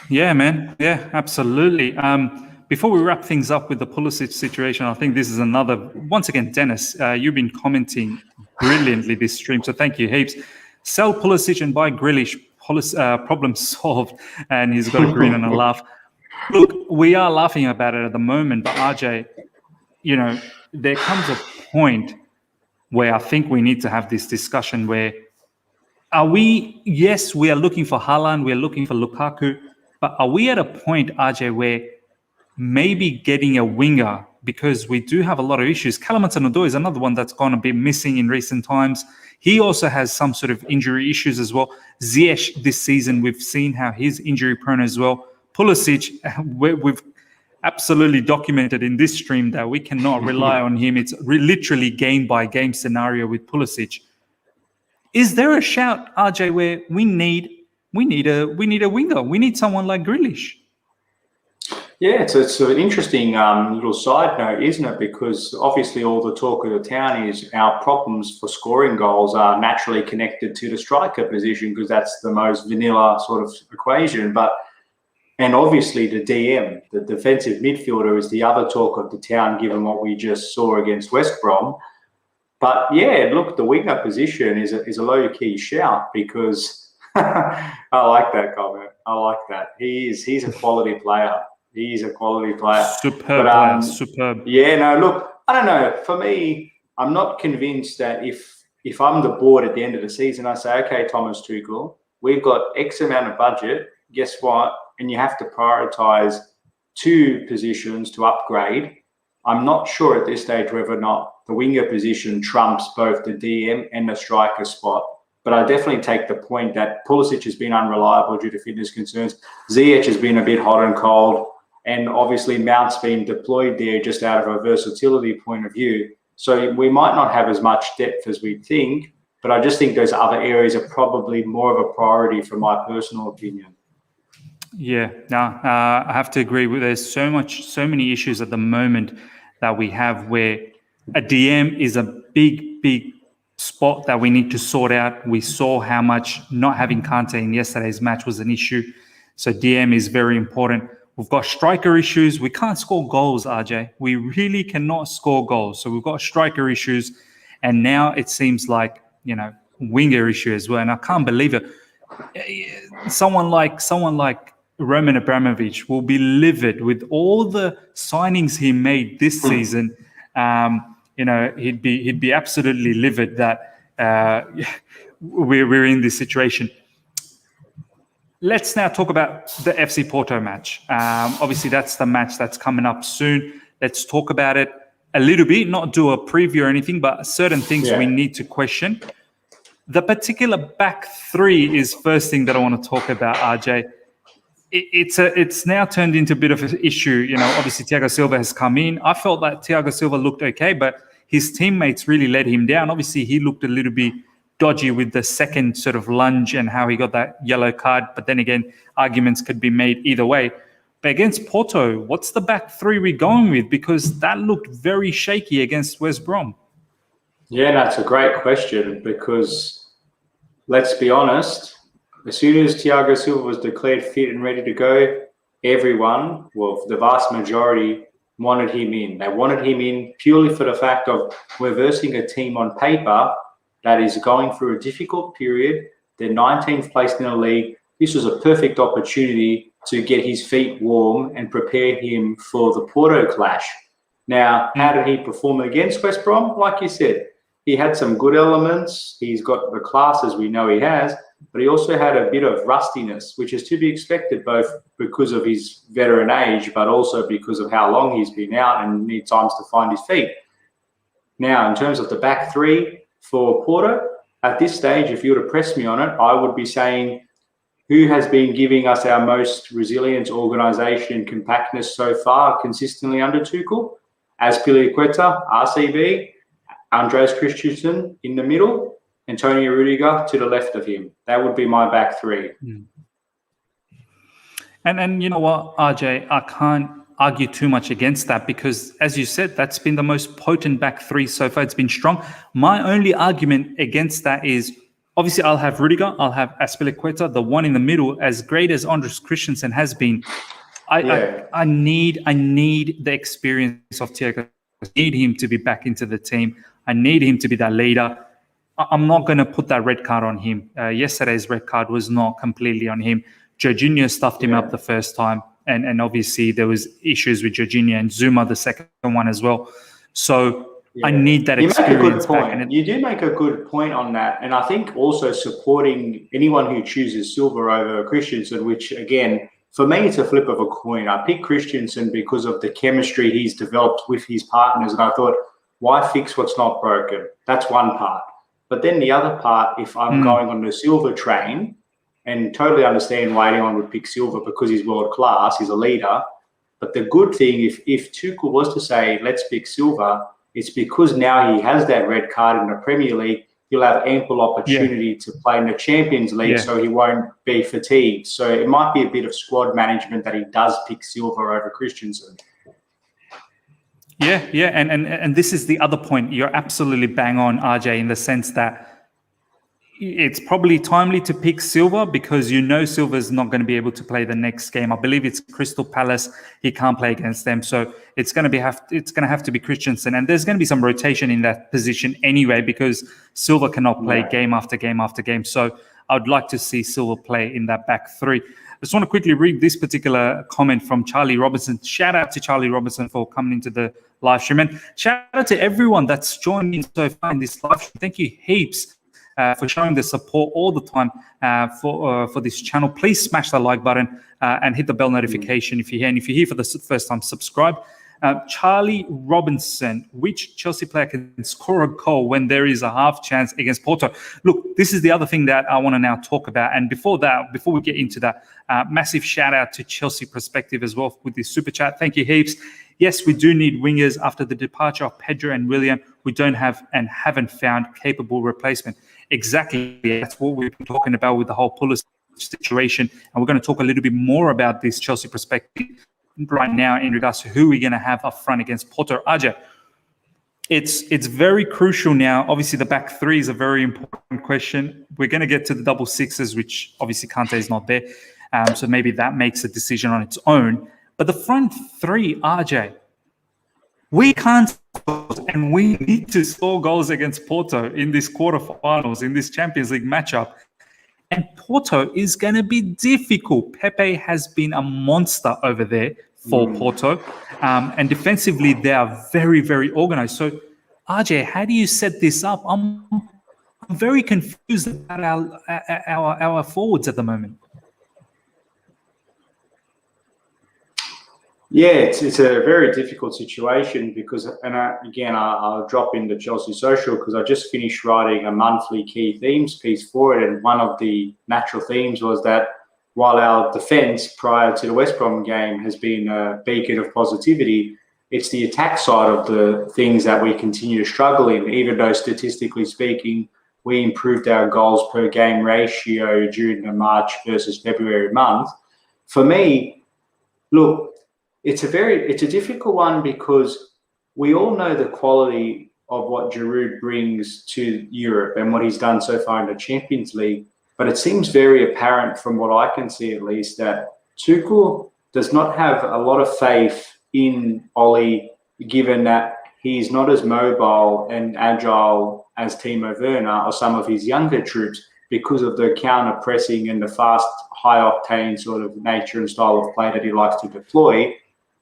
Yeah, man. Yeah, absolutely. Before we wrap things up with the Pulisic situation, I think this is another, once again, Dennis, you've been commenting brilliantly this stream, so thank you heaps. Sell Pulisic and buy Grealish, problem solved, and he's got a grin and a laugh. Look, we are laughing about it at the moment, but RJ, you know, there comes a point where I think we need to have this discussion where yes, we are looking for Haaland, we are looking for Lukaku, but are we at a point, RJ, where maybe getting a winger, because we do have a lot of issues. Callum Hudson-Odoi is another one that's gone a bit missing in recent times. He also has some sort of injury issues as well. Ziyech this season, we've seen how he's injury prone as well. Pulisic, we've absolutely documented in this stream that we cannot rely on him. It's literally game by game scenario with Pulisic. Is there a shout, RJ, where we need a winger? We need someone like Grealish. Yeah, it's an interesting little side note, isn't it? Because obviously all the talk of the town is our problems for scoring goals are naturally connected to the striker position because that's the most vanilla sort of equation. And obviously the DM, the defensive midfielder, is the other talk of the town, given what we just saw against West Brom. But yeah, look, the winger position is a low-key shout because I like that comment. I like that. He's a quality player. He's a quality player. Superb player, superb. Yeah, no, look, I don't know. For me, I'm not convinced that if I'm the board at the end of the season, I say, okay, Thomas Tuchel, we've got X amount of budget. Guess what? And you have to prioritize 2 positions to upgrade. I'm not sure at this stage whether or not the winger position trumps both the DM and the striker spot. But I definitely take the point that Pulisic has been unreliable due to fitness concerns. Ziyech has been a bit hot and cold. And obviously Mount's been deployed there just out of a versatility point of view. So we might not have as much depth as we think, but I just think those other areas are probably more of a priority from my personal opinion. Yeah, no, I have to agree with. There's so many issues at the moment that we have where a DM is a big spot that we need to sort out. We saw how much not having Kante in yesterday's match was an issue. So DM is very important. We've got striker issues. We can't score goals, RJ. We really cannot score goals. So we've got striker issues. And now it seems like, winger issue as well. And I can't believe it. Someone like Roman Abramovich will be livid with all the signings he made this season. He'd be absolutely livid that we're in this situation. Let's now talk about the FC Porto match. Obviously, that's the match that's coming up soon. Let's talk about it a little bit, not do a preview or anything, but certain things we need to question. The particular back three is first thing that I want to talk about, RJ. It's now turned into a bit of an issue. You know, obviously Thiago Silva has come in. I felt that Thiago Silva looked okay, but his teammates really let him down. Obviously, he looked a little bit dodgy with the second sort of lunge and how he got that yellow card. But then again, arguments could be made either way. But against Porto, what's the back three we're going with? Because that looked very shaky against West Brom. Yeah, that's a great question because let's be honest, as soon as Thiago Silva was declared fit and ready to go, everyone, well, the vast majority, wanted him in. They wanted him in purely for the fact of we're versing a team on paper that is going through a difficult period. They're 19th place in the league. This was a perfect opportunity to get his feet warm and prepare him for the Porto clash. Now, how did he perform against West Brom? Like you said, he had some good elements. He's got the class as we know he has, but he also had a bit of rustiness, which is to be expected both because of his veteran age, but also because of how long he's been out and needs times to find his feet. Now, in terms of the back three for Porto, at this stage, if you were to press me on it, I would be saying who has been giving us our most resilient organisation and compactness so far consistently under Tuchel? Azpilicueta, RCB, Andreas Christensen in the middle, Antonio Rudiger to the left of him. That would be my back three. And you know what, RJ, I can't argue too much against that because, as you said, that's been the most potent back three so far. It's been strong. My only argument against that is, obviously, I'll have Rudiger, I'll have Azpilicueta, the one in the middle. As great as Andreas Christensen has been, I need the experience of Thiago. I need him to be back into the team. I need him to be that leader. I'm not going to put that red card on him. Yesterday's red card was not completely on him. Jorginho stuffed him up the first time. And obviously there was issues with Jorginho and Zuma, the second one as well. So I need that experience back. You do make a good point on that. And I think also supporting anyone who chooses Silva over Christensen, which again, for me, it's a flip of a coin. I picked Christensen because of the chemistry he's developed with his partners. And I thought, why fix what's not broken? That's one part. But then the other part, if I'm going on the Silva train, and totally understand why anyone would pick Silva because he's world class, he's a leader. But the good thing, if Tuchel was to say, let's pick Silva, it's because now he has that red card in the Premier League. He'll have ample opportunity to play in the Champions League, so he won't be fatigued. So it might be a bit of squad management that he does pick Silva over Christensen. Yeah, and this is the other point. You're absolutely bang on, RJ, in the sense that it's probably timely to pick Silva because you know Silva's not going to be able to play the next game. I believe it's Crystal Palace. He can't play against them, so it's going to have to be Christensen, and there's going to be some rotation in that position anyway because Silva cannot play game after game after game. So I'd like to see Silva play in that back three. I just want to quickly read this particular comment from Charlie Robinson. Shout out to Charlie Robinson for coming into the live stream, and shout out to everyone that's joined in so far in this live stream. Thank you heaps. For showing the support all the time for this channel. Please smash the like button and hit the bell notification if you're here. And if you're here for the first time, subscribe. Charlie Robinson, which Chelsea player can score a goal when there is a half chance against Porto? Look, this is the other thing that I want to now talk about. And before we get into that, massive shout out to Chelsea Perspective as well with this super chat. Thank you heaps. Yes, we do need wingers after the departure of Pedro and Willian. We don't have and haven't found capable replacement. Exactly. That's what we've been talking about with the whole Pulisic situation. And we're going to talk a little bit more about this Chelsea Perspective right now in regards to who we're going to have up front against Porto. Ajay, it's very crucial now. Obviously, the back three is a very important question. We're going to get to the double sixes, which obviously Kante is not there. So maybe that makes a decision on its own. But the front three, RJ, we can't score, and we need to score goals against Porto in this quarterfinals, in this Champions League matchup. And Porto is going to be difficult. Pepe has been a monster over there for Porto. And defensively, they are very, very organized. So, RJ, how do you set this up? I'm very confused about our forwards at the moment. Yeah, it's a very difficult situation because, I'll drop into Chelsea Social because I just finished writing a monthly key themes piece for it, and one of the natural themes was that while our defence prior to the West Brom game has been a beacon of positivity, it's the attack side of the things that we continue to struggle in, even though statistically speaking, we improved our goals per game ratio during the March versus February month. For me, look, it's a difficult one because we all know the quality of what Giroud brings to Europe and what he's done so far in the Champions League. But it seems very apparent from what I can see, at least, that Tuchel does not have a lot of faith in Ollie, given that he's not as mobile and agile as Timo Werner or some of his younger troops because of the counter-pressing and the fast, high-octane sort of nature and style of play that he likes to deploy.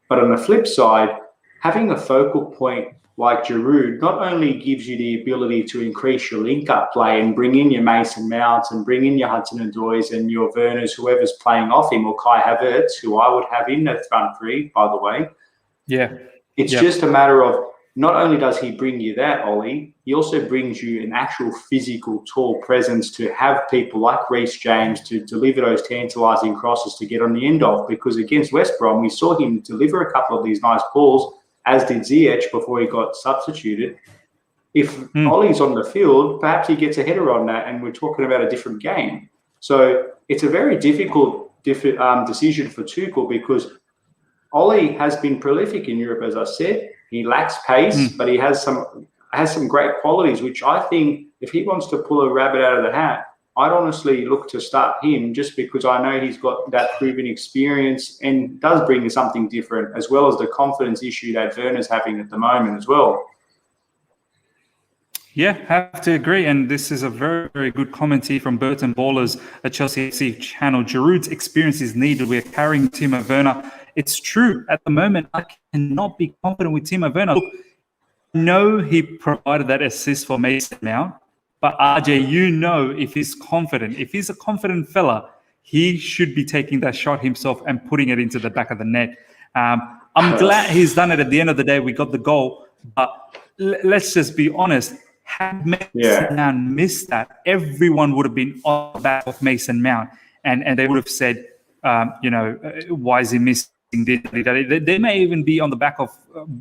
But on the flip side, having a focal point like Giroud not only gives you the ability to increase your link-up play and bring in your Mason Mounts and bring in your Hudson-Odois and your Werners, whoever's playing off him, or Kai Havertz, who I would have in the front three, by the way. Yeah. It's just a matter of not only does he bring you that, Ollie, he also brings you an actual physical, tall presence to have people like Reece James to deliver those tantalising crosses to get on the end of. Because against West Brom, we saw him deliver a couple of these nice balls, as did Ziyech before he got substituted. If Ollie's on the field, perhaps he gets a header on that and we're talking about a different game. So it's a very difficult decision for Tuchel because Ollie has been prolific in Europe, as I said. He lacks pace, but he has some great qualities, which I think if he wants to pull a rabbit out of the hat, I'd honestly look to start him just because I know he's got that proven experience and does bring something different, as well as the confidence issue that Werner's having at the moment as well. Yeah, have to agree. And this is a very, very good comment here from Burton Ballers at Chelsea FC channel. Giroud's experience is needed. We're carrying Timo Werner. It's true. At the moment, I cannot be confident with Timo Werner. Look, I know he provided that assist for Mason Mount, but RJ, you know, if he's a confident fella, he should be taking that shot himself and putting it into the back of the net. I'm glad he's done it. At the end of the day, we got the goal. But let's just be honest. Had Mason Mount missed that, everyone would have been on the back of Mason Mount. And they would have said, why is he missing this? They may even be on the back of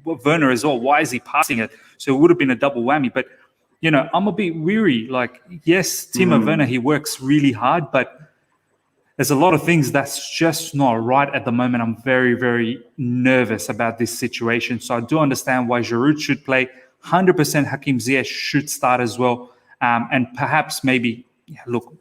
Werner as well. Why is he passing it? So it would have been a double whammy. But, I'm a bit weary. Like, yes, Timo Werner, he works really hard, but there's a lot of things that's just not right at the moment. I'm very, very nervous about this situation. So I do understand why Giroud should play. 100% Hakim Ziyech should start as well. And perhaps maybe,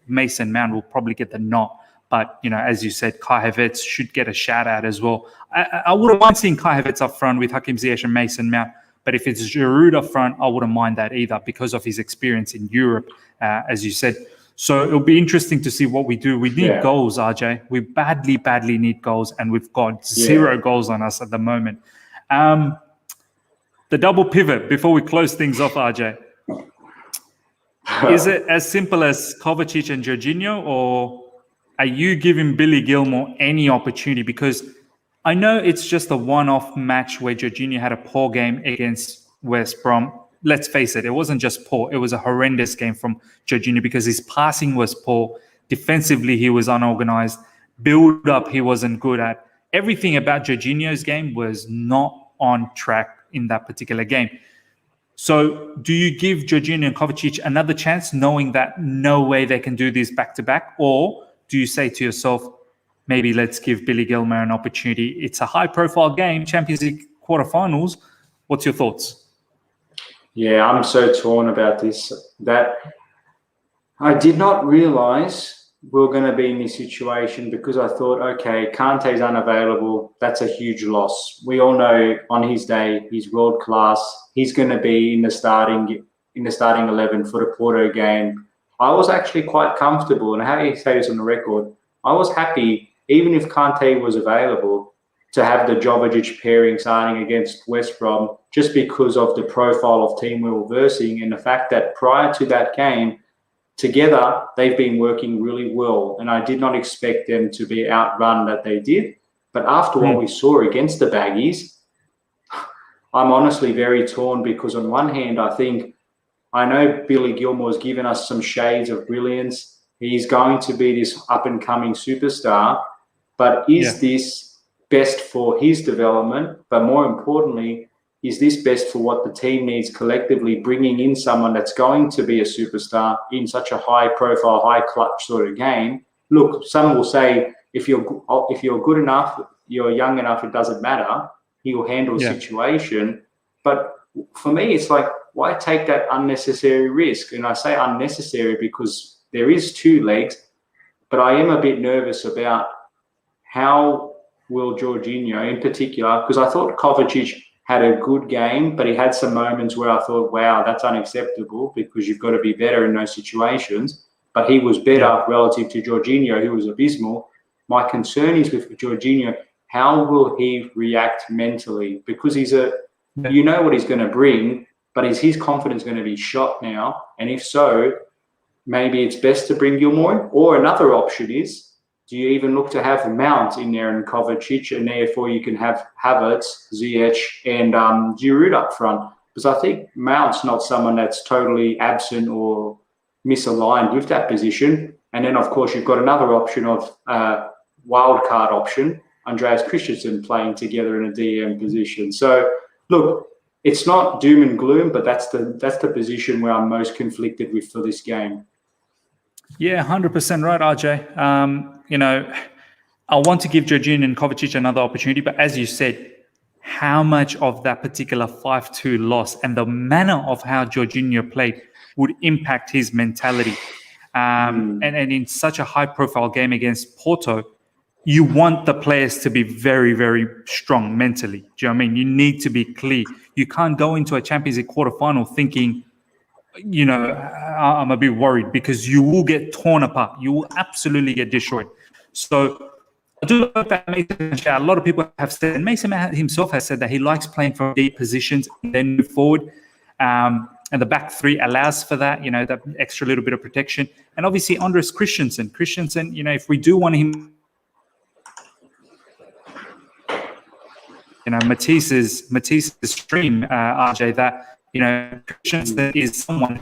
Mason Mount will probably get the nod. But, as you said, Kai Havertz should get a shout out as well. I wouldn't mind seeing Kai Havertz up front with Hakim Ziyech and Mason Mount. But if it's Giroud up front, I wouldn't mind that either because of his experience in Europe, as you said. So it'll be interesting to see what we do. We need goals, RJ. We badly, badly need goals. And we've got 0 goals on us at the moment. The double pivot, before we close things off, RJ. Is it as simple as Kovacic and Jorginho, or are you giving Billy Gilmour any opportunity? Because I know it's just a one-off match where Jorginho had a poor game against West Brom. Let's face it, it wasn't just poor. It was a horrendous game from Jorginho because his passing was poor. Defensively, he was unorganized. Build-up, he wasn't good at. Everything about Jorginho's game was not on track in that particular game. So do you give Jorginho and Kovacic another chance, knowing that no way they can do this back-to-back? Or do you say to yourself, maybe let's give Billy Gilmour an opportunity? It's a high-profile game, Champions League quarterfinals. What's your thoughts? Yeah, I'm so torn about this. That I did not realise we were going to be in this situation because I thought, okay, Kante's unavailable. That's a huge loss. We all know on his day, he's world class. He's going to be in the starting 11 for the Porto game. I was actually quite comfortable, and how do you say this on the record? I was happy, even if Kante was available, to have the Jovic pairing starting against West Brom, just because of the profile of team we were versing and the fact that prior to that game, together, they've been working really well, and I did not expect them to be outrun that they did. But after what we saw against the Baggies, I'm honestly very torn, because on one hand, I know Billy Gilmore's given us some shades of brilliance. He's going to be this up-and-coming superstar. But is this best for his development? But more importantly, is this best for what the team needs collectively, bringing in someone that's going to be a superstar in such a high-profile, high-clutch sort of game? Look, some will say, if you're good enough, you're young enough, it doesn't matter. He will handle the situation. But for me, it's like, why take that unnecessary risk? And I say unnecessary because there is 2 legs, but I am a bit nervous about how will Jorginho in particular, because I thought Kovacic had a good game, but he had some moments where I thought, wow, that's unacceptable, because you've got to be better in those situations. But he was better relative to Jorginho, who was abysmal. My concern is with Jorginho, how will he react mentally? Because you know what he's going to bring, but is his confidence going to be shot now? And if so, maybe it's best to bring Gilmore. Or another option is, do you even look to have Mount in there and Kovacic, and therefore you can have Havertz, Ziyech, and Giroud up front? Because I think Mount's not someone that's totally absent or misaligned with that position. And then, of course, you've got another option of wild card option, Andreas Christensen playing together in a DM position. So, look, it's not doom and gloom, but that's the position where I'm most conflicted with for this game. Yeah, 100% right, RJ. I want to give Jorginho and Kovacic another opportunity, but as you said, how much of that particular 5-2 loss and the manner of how Jorginho played would impact his mentality. And in such a high-profile game against Porto, you want the players to be very, very strong mentally. Do you know what I mean? You need to be clear. You can't go into a Champions League quarterfinal thinking, I'm a bit worried, because you will get torn apart. You will absolutely get destroyed. So I do hope that Mason, a lot of people have said, and Mason himself has said that he likes playing from deep positions and then move forward. And the back 3 allows for that, that extra little bit of protection. And obviously, Andreas Christensen, if we do want him, Matisse's stream, RJ, that, Christensen is someone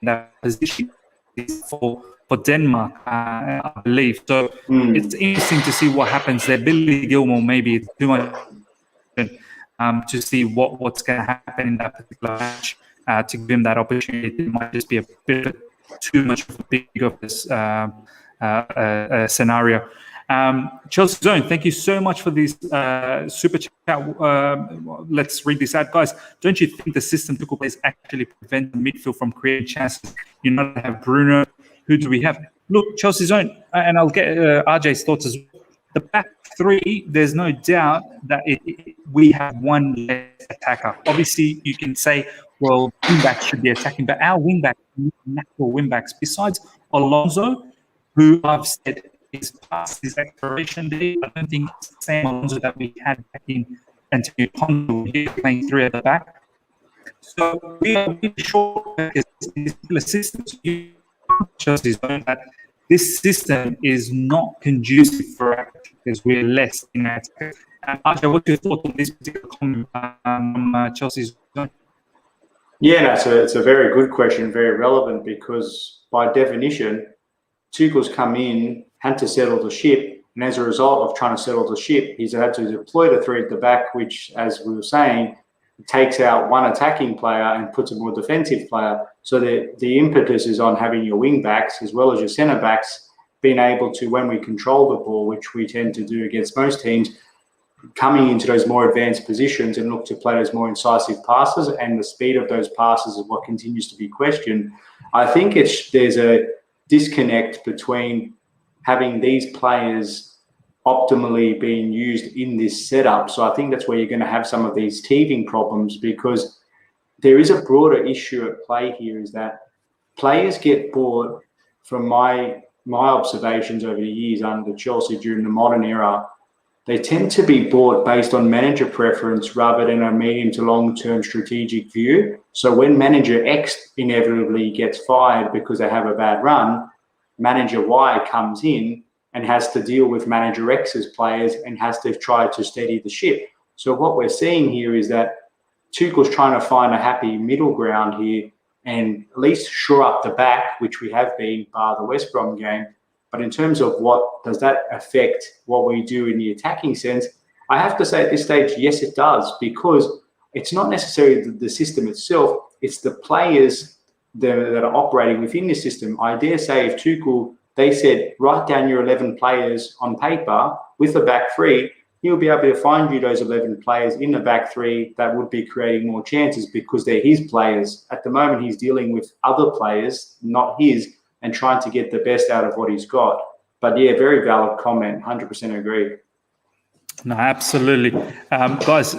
in that position for Denmark, I believe. So it's interesting to see what happens there. Billy Gilmore maybe is too much to see what's going to happen in that particular match to give him that opportunity. It might just be a bit too much of a big of this scenario. Chelsea Zone, thank you so much for this super chat. Let's read this out, guys. Don't you think the system Tuchel plays actually prevent the midfield from creating chances? You not have Bruno. Who do we have? Look, Chelsea Zone, and I'll get RJ's thoughts as well. The back 3, there's no doubt that we have one less attacker. Obviously, you can say, well, wingbacks should be attacking, but our wingbacks, natural wingbacks, besides Alonso, who I've said is past his expiration date. I don't think it's the same Alonso that we had back in Antonio Conte playing 3 at the back. So we are really sure that this system, that this system is not conducive for action because we're less in attack. Archie, what's your thought on this particular comment from Chelsea's zone? Yeah, it's a very good question, very relevant, because by definition, Tuchel's come in, had to settle the ship, and as a result of trying to settle the ship, he's had to deploy the 3 at the back, which, as we were saying, takes out one attacking player and puts a more defensive player. So the impetus is on having your wing backs as well as your centre backs being able to, when we control the ball, which we tend to do against most teams, coming into those more advanced positions and look to play those more incisive passes, and the speed of those passes is what continues to be questioned. I think there's a disconnect between having these players optimally being used in this setup. So I think that's where you're going to have some of these teething problems, because there is a broader issue at play here, is that players get bought, from my observations over the years under Chelsea during the modern era, they tend to be bought based on manager preference rather than a medium to long-term strategic view. So when manager X inevitably gets fired because they have a bad run, manager Y comes in and has to deal with Manager X's players and has to try to steady the ship. So what we're seeing here is that Tuchel's trying to find a happy middle ground here and at least shore up the back, which we have been, bar the West Brom game. But in terms of what does that affect what we do in the attacking sense, I have to say at this stage, yes, it does, because it's not necessarily the system itself, it's the players that are operating within the system. I dare say if Tuchel, they said, write down your 11 players on paper with the back three, he'll be able to find you those 11 players in the back three that would be creating more chances because they're his players. At the moment, he's dealing with other players, not his, and trying to get the best out of what he's got. But yeah, very valid comment, 100% agree. No, absolutely. Guys,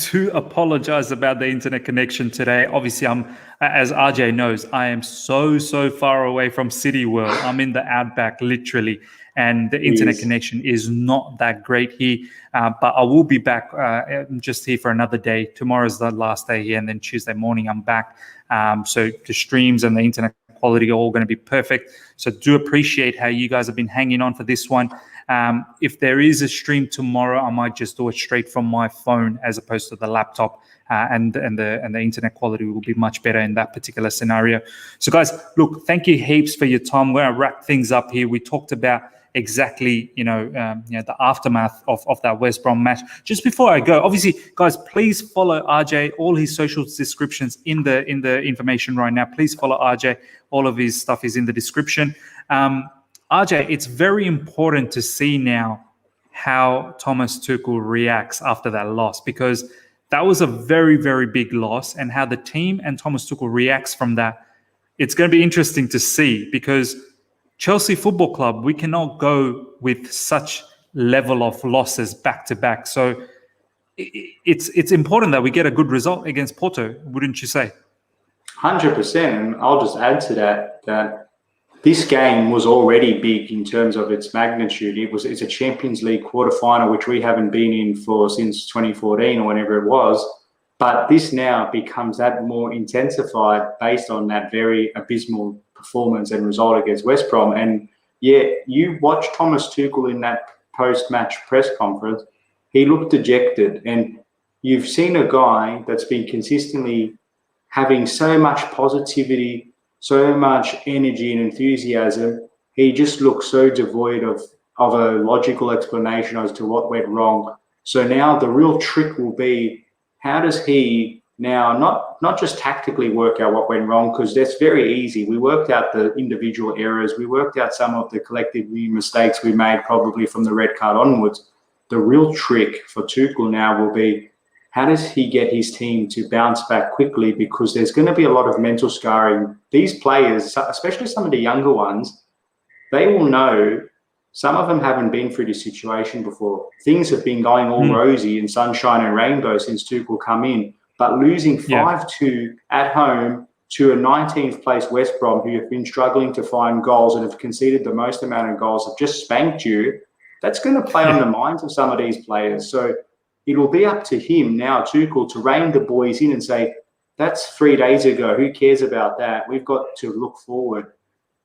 to apologize about the internet connection today. Obviously, as RJ knows, I am so far away from City World. I'm in the outback, literally, and the internet connection is not that great here. But I will be back just here for another day. Tomorrow's the last day here, and then Tuesday morning I'm back. So the streams and the internet quality are all going to be perfect. So do appreciate how you guys have been hanging on for this one. If there is a stream tomorrow, I might just do it straight from my phone as opposed to the laptop, and the internet quality will be much better in that particular scenario. So guys, look, thank you heaps for your time. We're gonna wrap things up here. We talked about exactly the aftermath of that West Brom match. Just before I go, obviously, guys, please follow RJ. All his social descriptions in the information right now. Please follow RJ. All of his stuff is in the description. RJ, it's very important to see now how Thomas Tuchel reacts after that loss, because that was a very, very big loss, and how the team and Thomas Tuchel reacts from that. It's going to be interesting to see, because Chelsea Football Club, we cannot go with such level of losses back to back. So it's important that we get a good result against Porto, wouldn't you say? 100%. And I'll just add to that this game was already big in terms of its magnitude. It's a Champions League quarterfinal, which we haven't been in since 2014 or whenever it was. But this now becomes that more intensified based on that very abysmal performance and result against West Brom. And yeah, you watch Thomas Tuchel in that post-match press conference, he looked dejected. And you've seen a guy that's been consistently having so much positivity, so much energy and enthusiasm. He just looks so devoid of a logical explanation as to what went wrong. So now the real trick will be, how does he now not just tactically work out what went wrong, because that's very easy. We worked out the individual errors. We worked out some of the collective mistakes we made probably from the red card onwards. The real trick for Tuchel now will be, how does he get his team to bounce back quickly? Because there's going to be a lot of mental scarring. These players, especially some of the younger ones, they will know. Some of them haven't been through this situation before. Things have been going all rosy and sunshine and rainbow since Tuchel come in. But losing 5-2 at home to a 19th place West Brom, who have been struggling to find goals and have conceded the most amount of goals, have just spanked you, that's going to play on the minds of some of these players. So it will be up to him now, Tuchel, to rein the boys in and say, that's 3 days ago. Who cares about that? We've got to look forward.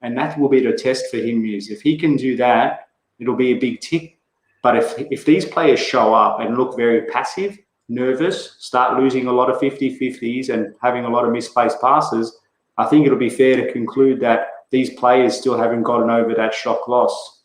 And that will be the test for him. Is if he can do that, it'll be a big tick. But if these players show up and look very passive, nervous, start losing a lot of 50-50s and having a lot of misplaced passes, I think it'll be fair to conclude that these players still haven't gotten over that shock loss.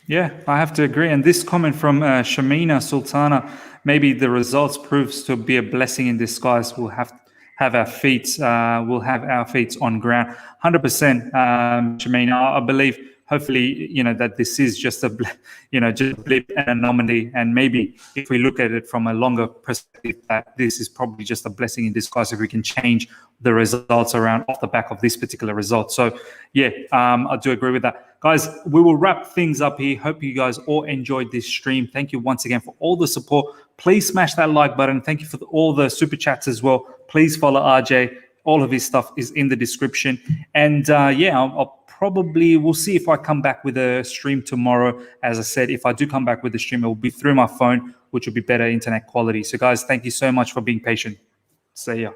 Yeah, I have to agree. And this comment from Shamina Sultana, maybe the results proves to be a blessing in disguise. We'll have our feet. We'll have our feet on ground. 100%, Shamina. I believe, hopefully, that this is just a blip, an anomaly, and maybe if we look at it from a longer perspective, that this is probably just a blessing in disguise if we can change the results around off the back of this particular result. So, yeah, I do agree with that. Guys, we will wrap things up here. Hope you guys all enjoyed this stream. Thank you once again for all the support. Please smash that like button. Thank you for all the super chats as well. Please follow RJ. All of his stuff is in the description. And we'll see if I come back with a stream tomorrow. As I said, if I do come back with a stream, it will be through my phone, which will be better internet quality. So guys, thank you so much for being patient. See ya.